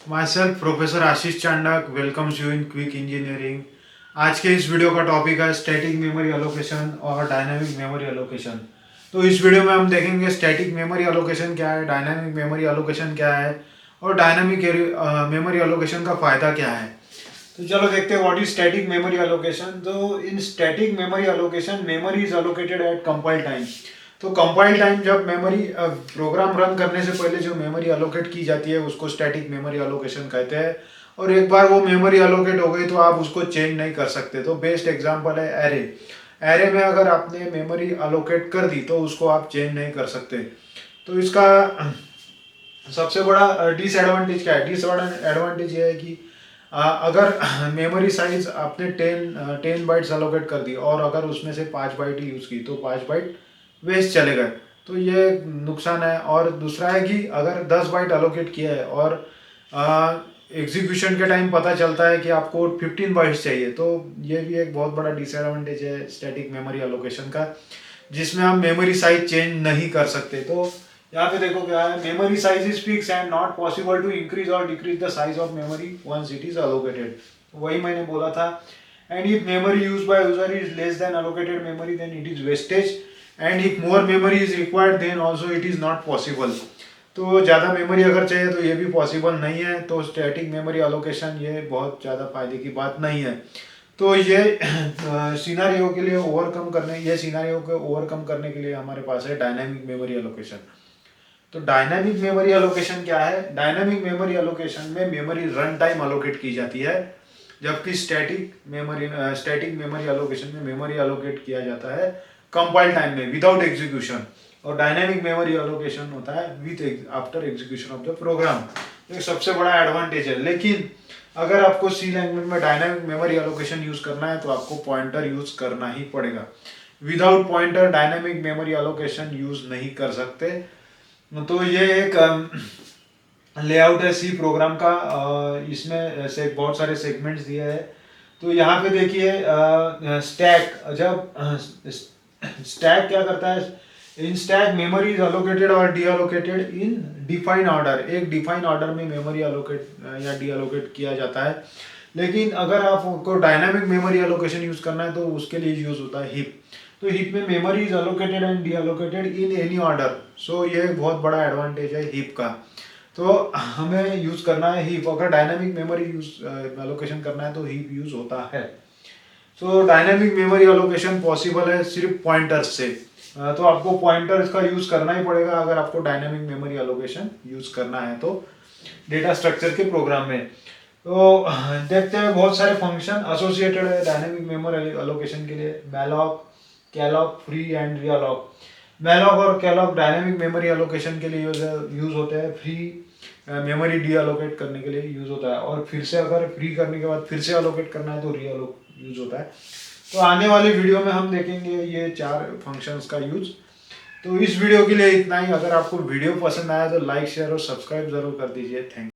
My professor Ashish Chandak welcomes you in quick engineering. आज के इस वीडियो का टॉपिक है स्टैटिक मेमोरी एलोकेशन और डायनामिक मेमोरी एलोकेशन। तो इस वीडियो में हम देखेंगे स्टैटिक मेमोरी एलोकेशन क्या है, डायनामिक मेमोरी एलोकेशन क्या है और डायनामिक मेमोरी एलोकेशन का फ़ायदा क्या है। तो चलो देखते हैं what is static memory allocation. तो in static memory allocation memory is allocated at compile time. तो कंपाइल टाइम जब मेमोरी प्रोग्राम रन करने से पहले जो मेमोरी एलोकेट की जाती है उसको स्टैटिक मेमोरी एलोकेशन कहते हैं। और एक बार वो मेमोरी एलोकेट हो गई तो आप उसको चेंज नहीं कर सकते। तो बेस्ट एग्जांपल है एरे। एरे में अगर आपने मेमोरी एलोकेट कर दी तो उसको आप चेंज नहीं कर सकते। तो इसका सबसे बड़ा डिसएडवांटेज क्या है? डिसएडवांटेज ये है कि अगर मेमोरी साइज आपने 10 बाइट्स एलोकेट कर दी और अगर उसमें से 5 बाइट यूज़ की तो 5 बाइट वेस्ट चले गए, तो ये नुकसान है। और दूसरा है कि अगर 10 बाइट एलोकेट किया है और एग्जीक्यूशन के टाइम पता चलता है कि आपको 15 बाइट्स चाहिए, तो ये भी एक बहुत बड़ा डिसएडवांटेज है स्टैटिक मेमोरी एलोकेशन का, जिसमें आप मेमोरी साइज चेंज नहीं कर सकते। तो यहाँ पे देखो क्या है, memory size is fix and not possible to increase और decrease the size of memory once it is allocated. वही मैंने बोला था। And if memory use by user is less than allocated memory then it is wastage and if more memory is required then also it is not possible. तो ज़्यादा memory अगर चाहिए तो ये भी पॉसिबल नहीं है। तो स्टैटिक मेमोरी एलोकेशन ये बहुत ज़्यादा फायदे की बात नहीं है। तो ये सिनारियो के लिए ओवरकम करने ये सिनारियो को ओवरकम करने के लिए हमारे पास है डायनामिक मेमोरी एलोकेशन। तो डायनामिक मेमोरी एलोकेशन क्या है? डायनामिक मेमोरी एलोकेशन में मेमोरी रन टाइम एलोकेट की जाती है, जबकि स्टैटिक मेमोरी एलोकेशन में मेमोरी एलोकेट किया जाता है कंपाइल टाइम में विदाउट एग्जीक्यूशन। और डायनामिक मेमोरी एलोकेशन होता है with after execution of the program. तो सबसे बड़ा एडवांटेज है। लेकिन अगर आपको सी लैंग्वेज में डायनामिक मेमोरी एलोकेशन यूज करना है तो आपको पॉइंटर यूज करना ही पड़ेगा। Without pointer dynamic memory allocation use नहीं कर सकते। तो ये एक लेआउट है सी प्रोग्राम का। इसमें से बहुत सारे सेगमेंट्स दिए हैं। तो यहाँ पे देखिए स्टैक, जब स्टैक क्या करता है, इन स्टैक मेमोरी इज एलोकेटेड और डी एलोकेटेड इन डिफाइन ऑर्डर। एक डिफाइन ऑर्डर में मेमोरी एलोकेट या डी एलोकेट किया जाता है। लेकिन अगर आपको डायनामिक मेमोरी एलोकेशन यूज करना है तो उसके लिए यूज होता है हीप। तो हीप में memory is allocated and deallocated in any order. So ये बहुत बड़ा एडवांटेज है हीप का। तो हमें यूज करना है हीप। अगर डायनामिक मेमोरी यूज एलोकेशन करना है तो हीप यूज होता है। सो डायनामिक मेमोरी एलोकेशन पॉसिबल है सिर्फ पॉइंटर्स से। तो आपको पॉइंटर्स का यूज करना ही पड़ेगा अगर आपको डायनामिक मेमोरी एलोकेशन यूज करना है तो डेटा स्ट्रक्चर के प्रोग्राम में। तो देखते हैं बहुत सारे फंक्शन एसोसिएटेड है डायनामिक मेमोरी एलोकेशन के लिए। Malloc, calloc, free and realloc. Malloc और कैलॉक डायनामिक मेमोरी एलोकेशन के लिए यूज होते हैं। फ्री मेमोरी डी एलोकेट करने के लिए यूज होता है और फिर से अगर फ्री करने के बाद फिर से एलोकेट करना है तो रीअलोक यूज होता है। तो आने वाली वीडियो में हम देखेंगे ये 4 फंक्शंस का यूज। तो इस वीडियो के लिए इतना ही। अगर आपको वीडियो पसंद आया तो लाइक, शेयर और सब्सक्राइब जरूर कर दीजिए। Thank you.